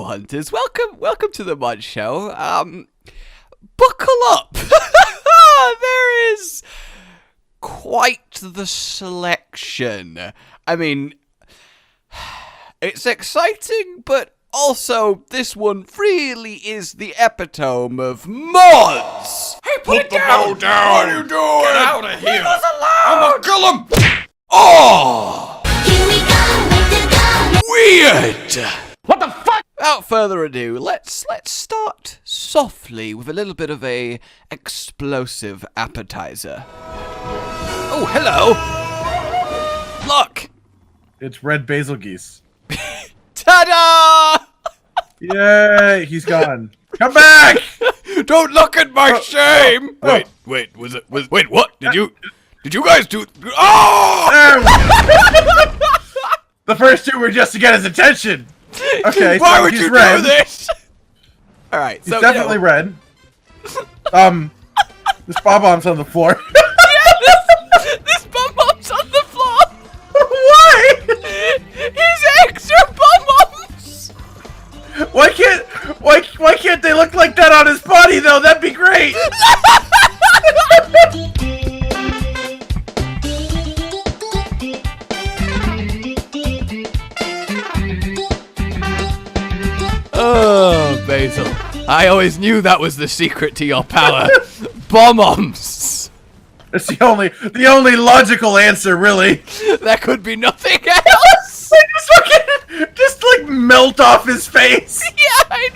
hunters. Welcome to the Mud Show. Buckle up. There is quite the selection. I mean, it's exciting, but also this one really is the epitome of mods. Hey, put the bow down. What are you doing? Get out of here. Leave us alone. I'm gonna kill him. Oh! Here we go, Weird! What the fuck? Without further ado, let's start softly with a little bit of a explosive appetizer. Oh, hello! Look! It's red basil geese. Ta-da! Yay, he's gone. Come back! Don't look at my shame! Wait, wait, wait, what? Did you guys do? Oh! The first two were just to get his attention. Okay, Why so would he's you red. do this? Alright, He's so definitely red. This bob-omb's on the floor. this bum-bomb's on the floor! Why? He's extra bum-bombs! Why can't they look like that on his body though? That'd be great. Oh, Bazel. I always knew that was the secret to your power. Bum-bombs! It's the only logical answer, really. There could be nothing else! Just like melt off his face. Yeah, I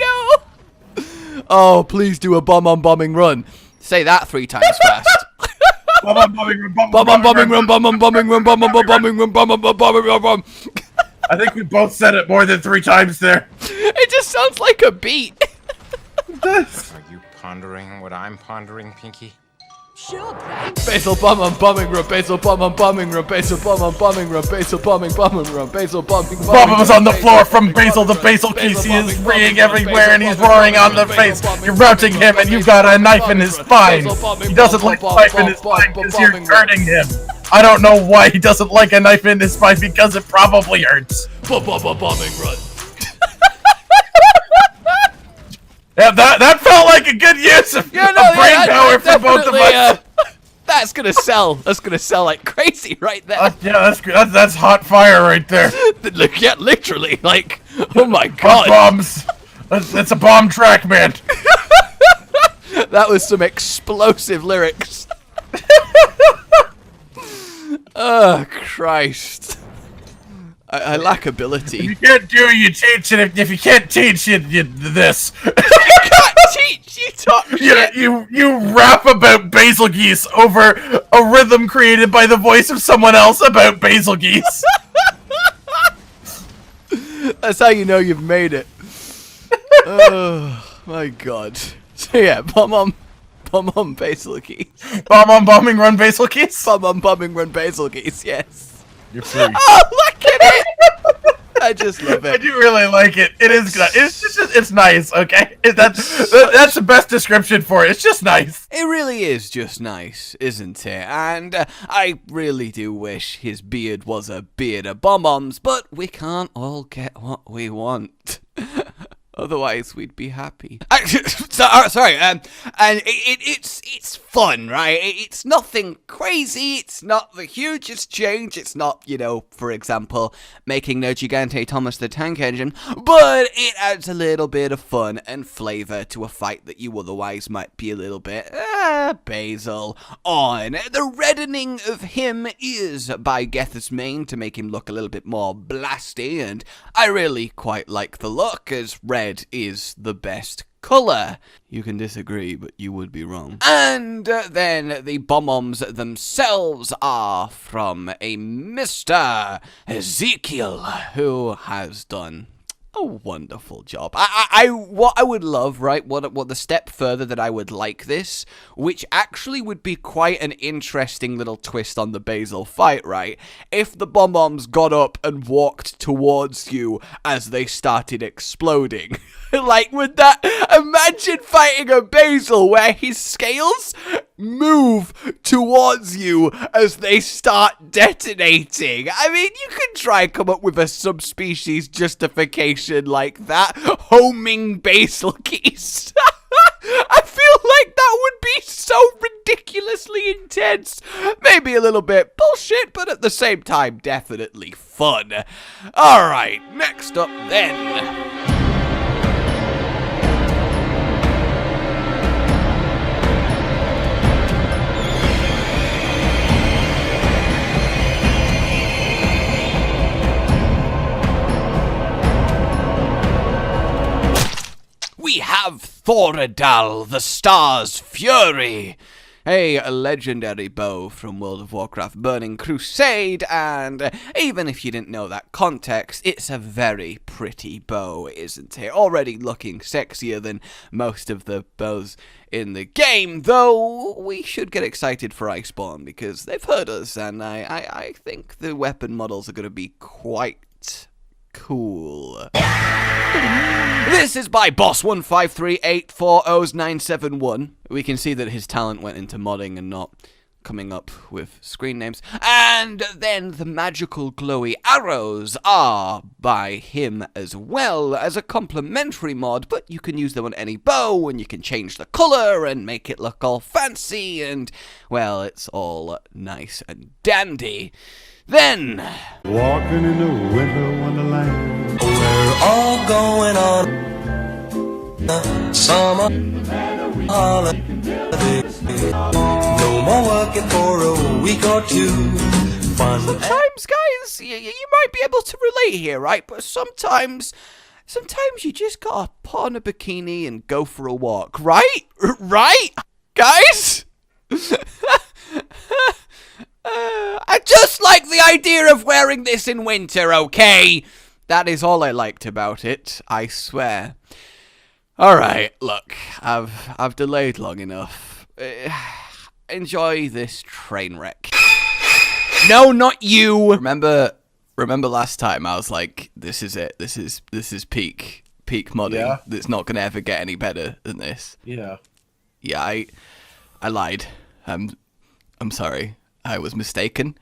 know! Oh, please do a bomb-on-bombing run. Say that 3 times fast. Bomb-on-bombing run, Bomb-on-bombing run, bomb-on-bombing run, bomb-on-bombing run, bomb-on-bombing run. I think we both said it more than 3 times there. It just sounds like a beat. It does. Are you pondering what I'm pondering, Pinky? Bazel bomb-on-bombing run, Bazel bomb-on-bombing run, Bazel bomb-on-bombing run, Bazel bombing run, Bazel bombing. Bob-omb's on the floor from Basil to Basil Keys. He is freeing everywhere and he's roaring on the face. You're routing him and you've got a knife in his spine. He doesn't like a knife in his spine because you're hurting him. I don't know why he doesn't like a knife in his spine, because it probably hurts. Bombing run. Yeah, that felt like a good use of brain power for both of us. That's gonna sell. That's gonna sell like crazy right there. Yeah, that's hot fire right there. Look, yeah, literally, like, oh my god. Bombs. That's a bomb track, man. That was some explosive lyrics. Oh, Christ. I lack ability. If you can't do it, you teach it. If you can't teach it, you this. You can't teach, you talk shit. You rap about basil geese over a rhythm created by the voice of someone else about basil geese. That's how you know you've made it. Oh, my god. So yeah, bomb on basil geese. Bombing run basil geese? Bombing run basil geese, yes. You're free. Oh, look at it! I just love I it. do really like it. It is good. It's nice, okay? That's the best description for it. It's just nice. It really is just nice, isn't it? And I really do wish his beard was a beard of bomb-bombs, but we can't all get what we want. Otherwise, we'd be happy. Sorry, and it's fun, right? It's nothing crazy. It's not the hugest change. It's not, you know, for example, making No Gigante Thomas the Tank Engine, but it adds a little bit of fun and flavor to a fight that you otherwise might be a little bit, Bazel on. The reddening of him is by Geth's Mane to make him look a little bit more blasty, and I really quite like the look, as red is the best color. You can disagree, but you would be wrong. And then the bomb-bombs themselves are from a Mr. Ezekiel, who has done a wonderful job. What I would love, right, what the step further that I would like this, which actually would be quite an interesting little twist on the Bazel fight, right, if the bomb-bombs got up and walked towards you as they started exploding. Like, would that, imagine fighting a Bazel where his scales move towards you as they start detonating. I mean, you can try and come up with a subspecies justification like that. Homing Bazel geese. I feel like that would be so ridiculously intense. Maybe a little bit bullshit, but at the same time, definitely fun. Alright, next up then. We have Thoradal, the Star's Fury, a legendary bow from World of Warcraft Burning Crusade, and even if you didn't know that context, it's a very pretty bow, isn't it? Already looking sexier than most of the bows in the game, though we should get excited for Iceborne, because they've heard us, and I think the weapon models are going to be quite cool. This is by Boss153840971. We can see that his talent went into modding and not coming up with screen names. And then the magical glowy arrows are by him as well as a complementary mod, but you can use them on any bow and you can change the color and make it look all fancy and, well, it's all nice and dandy. Then, Walking in the winter wonderland. We're all going on a summer holiday. No more working for a week or two. Fun. Sometimes, guys, you might be able to relate here, right? But sometimes you just gotta put on a bikini and go for a walk, right? Right, guys? I just like the idea of wearing this in winter, okay? That is all I liked about it, I swear. Alright, look, I've delayed long enough. Enjoy this train wreck. No, not you! Remember last time I was like, this is it, this is peak modding. Yeah. It's not gonna ever get any better than this. Yeah. Yeah, I lied. I'm sorry. I was mistaken,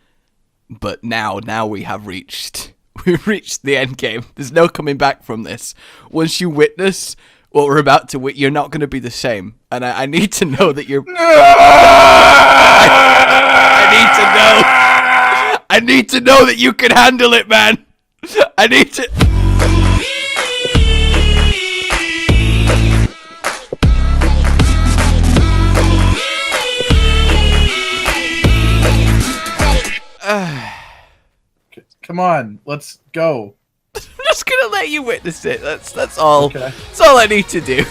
but now we've reached the end game. There's no coming back from this. Once you witness what we're about to witness, you're not going to be the same. And I need to know that you're. I need to know that you can handle it, man. I need to. Come on, let's go. I'm just gonna let you witness it. That's all. Okay. That's all I need to do.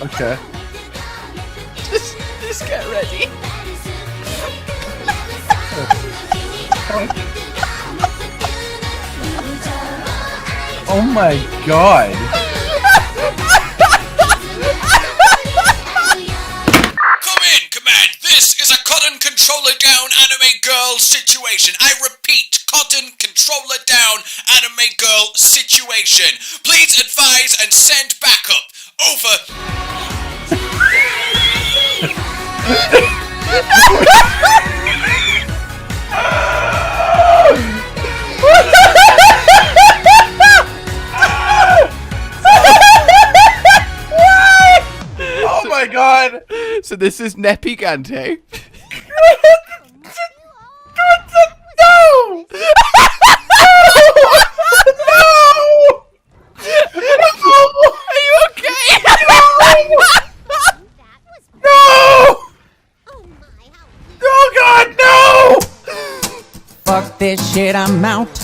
Okay. Just get ready. Oh my god. Come in, Command. This is a cotton controller down anime girl situation. I repeat, cotton controller down anime girl situation. Please advise and send backup. Over. Oh my god. So this is Nepigante. No! Are you okay? No! Oh god, no! Fuck this shit, I'm out.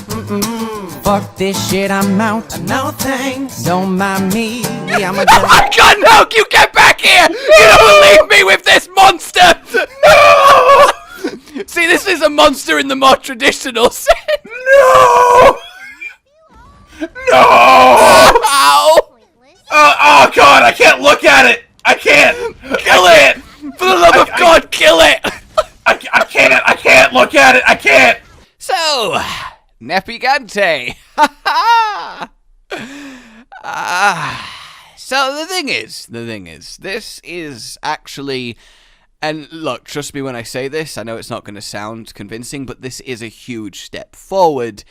Fuck this shit, I'm out. No thanks. Don't mind me. I'm a Oh my god, no! You get back here! You don't leave me with this monster! No! See, this is a monster in the more traditional sense. No! No! Ow! Oh god, I can't look at it! I can't! Kill it! For the love of God, kill it! I can't look at it! I can't! So, Nepigante. So the thing is, this is actually And look, trust me when I say this, I know it's not going to sound convincing, but this is a huge step forward.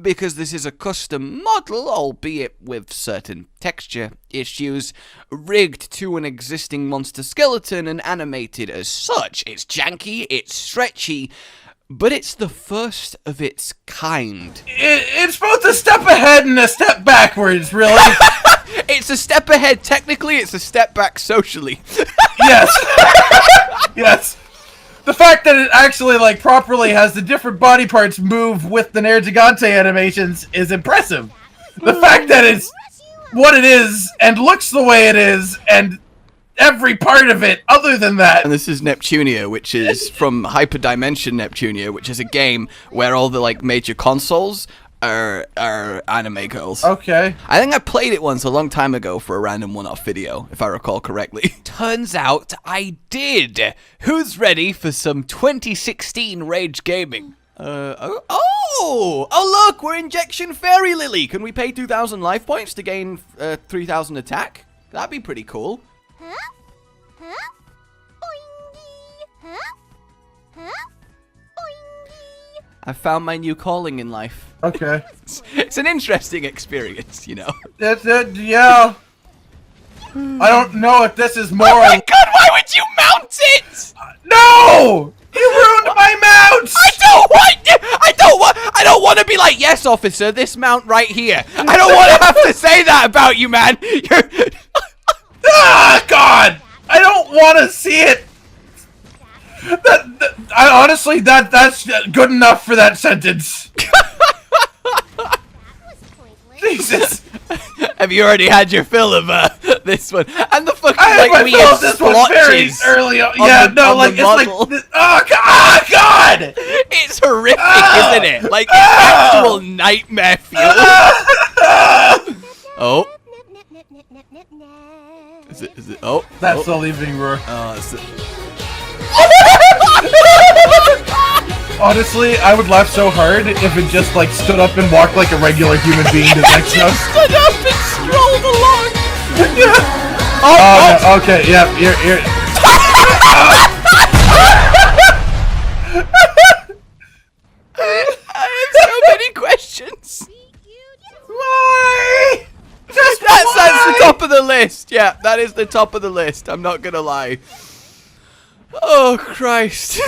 Because this is a custom model, albeit with certain texture issues, rigged to an existing monster skeleton and animated as such. It's janky, it's stretchy, but it's the first of its kind. It's both a step ahead and a step backwards, really. It's a step ahead technically, it's a step back socially. Yes. Yes. The fact that it actually, like, properly has the different body parts move with the Nair Gigante animations is impressive. The fact that it's what it is and looks the way it is and every part of it other than that. And this is Neptunia, which is from Hyperdimension Neptunia, which is a game where all the, like, major consoles are anime girls. Okay. I think I played it once a long time ago for a random one-off video, if I recall correctly. Turns out I did. Who's ready for some 2016 Rage Gaming? Oh, look, we're Injection Fairy Lily. Can we pay 2,000 life points to gain 3,000 attack? That'd be pretty cool. I found my new calling in life. Okay. It's an interesting experience, you know. That's it, yeah. I don't know if this is more. Oh my god, why would you mount it? No! You ruined my mount! I don't want to be like, yes, officer, this mount right here. I don't want to have to say that about you, man. Ah, God! I don't want to see it. Honestly, that's good enough for that sentence. Jesus. Have you already had your fill of this one? And the fucking I like weird this one very splotches early on. on Yeah, the- no, on like the it's model. like oh God! It's horrific, isn't it? Like it's actual nightmare fuel. Oh. Is it? Oh. That's the leaving roar. It's Honestly, I would laugh so hard if it just like stood up and walked like a regular human being to the next note. stood up and strolled along. Oh, no, okay, yeah, you're. I have so many questions. Why? That's the top of the list. Yeah, that is the top of the list. I'm not gonna lie. Oh Christ.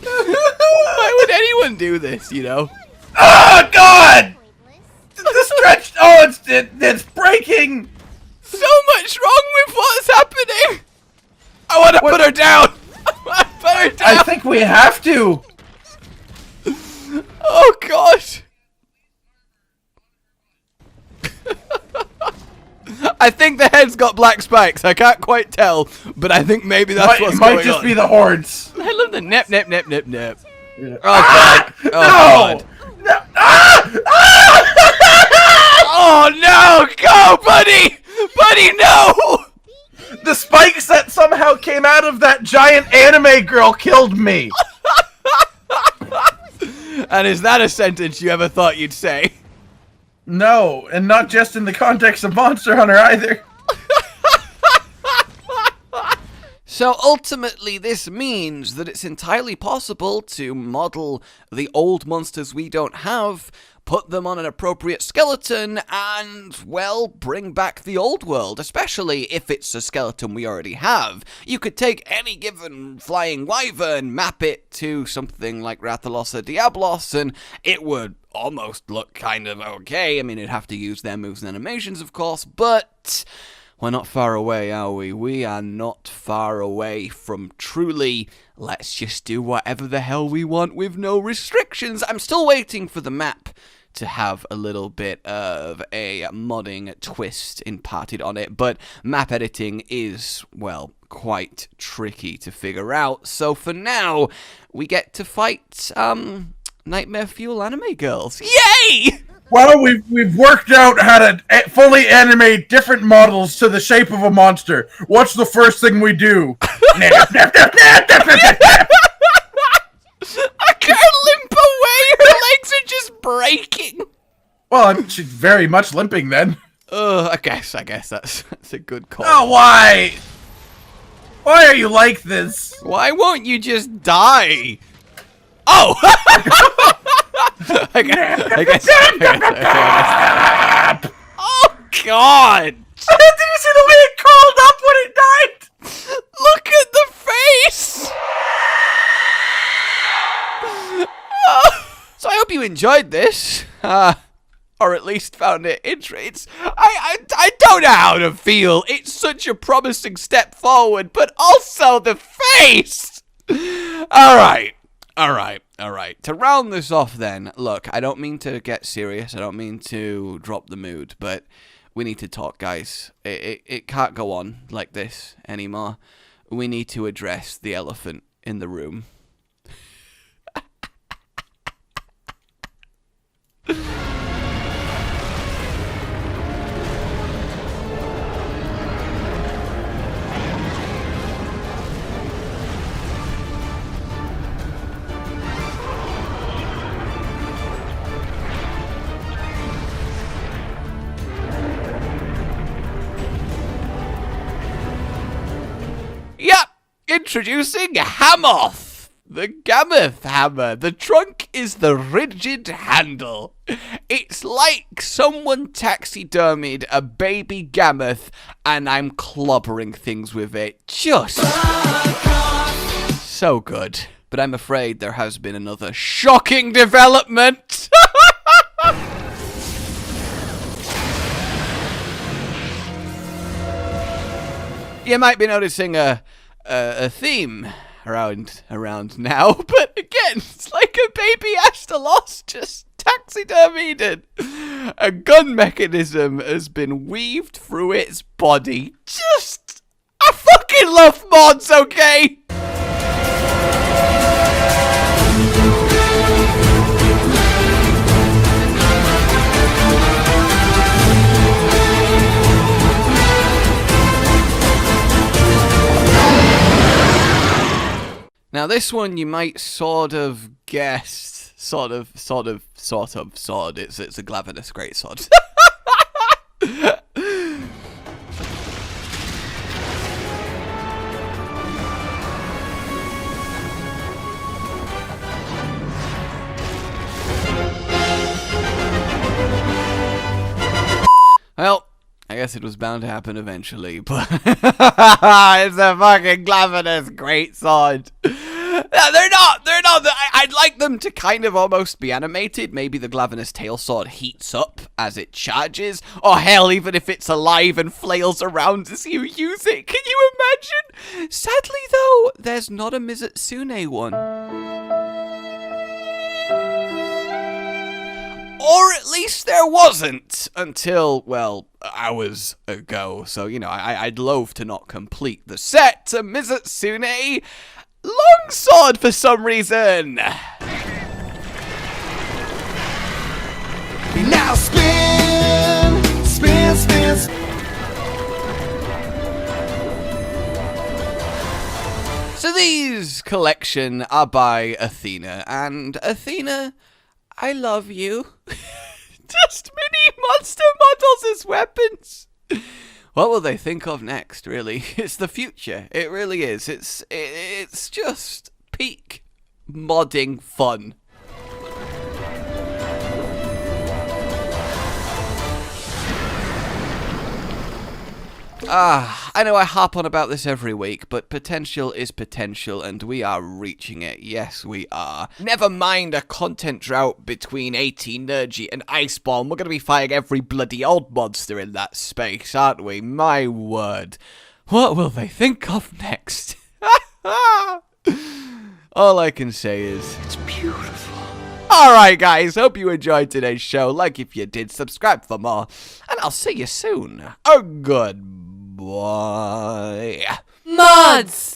Why would anyone do this, you know? Oh God! The stretch. Oh, it's breaking. So much wrong with what's happening. I want to put her down. I want to put her down. I think we have to. Oh God. I think the head's got black spikes. I can't quite tell, but I think maybe that's what's going on. Might just be the hordes. I love the nip. Yeah. Oh Ah! God. Oh God. No! Ah! Oh no! Go, buddy! Buddy, no! The spikes that somehow came out of that giant anime girl killed me. And is that a sentence you ever thought you'd say? No, and not just in the context of Monster Hunter either. So ultimately this means that it's entirely possible to model the old monsters we don't have, put them on an appropriate skeleton, and, well, bring back the old world, especially if it's a skeleton we already have. You could take any given flying wyvern, map it to something like Rathalos Diablos, and it would almost look kind of okay. I mean, it'd have to use their moves and animations, of course, but we're not far away, are we? We are not far away from truly, let's just do whatever the hell we want with no restrictions. I'm still waiting for the map to have a little bit of a modding twist imparted on it, but map editing is, well, quite tricky to figure out. So for now, we get to fight, Nightmare Fuel anime girls. Yay! Well, we've worked out how to fully animate different models to the shape of a monster. What's the first thing we do? I can't limp away. Her legs are just breaking. Well, she's very much limping then. I guess that's a good call. Oh, why? Why are you like this? Why won't you just die? Oh! I guess. Oh, God! Did you see the way it curled up when it died? Look at the face! So I hope you enjoyed this. Or at least found it interesting. I don't know how to feel. It's such a promising step forward, but also the face! Alright. To round this off then, look, I don't mean to get serious. I don't mean to drop the mood, but we need to talk, guys. It can't go on like this anymore. We need to address the elephant in the room. Yep, introducing Hamoth, the Gammoth hammer. The trunk is the rigid handle. It's like someone taxidermied a baby Gammoth and I'm clobbering things with it. Just so good. But I'm afraid there has been another shocking development. You might be noticing a theme around now, but again, it's like a baby Astalos just taxidermied. A gun mechanism has been weaved through its body. Just, I fucking love mods, okay? Now this one you might sort of guess, sort of. It's a Glavenus greatsword. Well, I guess it was bound to happen eventually, but it's a fucking Glavenus greatsword. No, they're not. I'd like them to kind of almost be animated. Maybe the Glavenus tail sword heats up as it charges. Or hell, even if it's alive and flails around as you use it. Can you imagine? Sadly, though, there's not a Mizutsune one. Or at least there wasn't until, well, hours ago. So, you know, I'd loathe to not complete the set to Mizutsune Longsword for some reason. Now spin, spin, spin, spin. So these collection are by Athena, and Athena, I love you. Just mini monster models as weapons. What will they think of next, really? It's the future. It really is. It's just peak modding fun. I know I harp on about this every week, but potential is potential, and we are reaching it. Yes, we are. Never mind a content drought between 18 Nergy and Iceborne. We're going to be fighting every bloody old monster in that space, aren't we? My word. What will they think of next? All I can say is, it's beautiful. Alright guys, hope you enjoyed today's show. Like if you did, subscribe for more, and I'll see you soon. Oh, goodbye. Mods!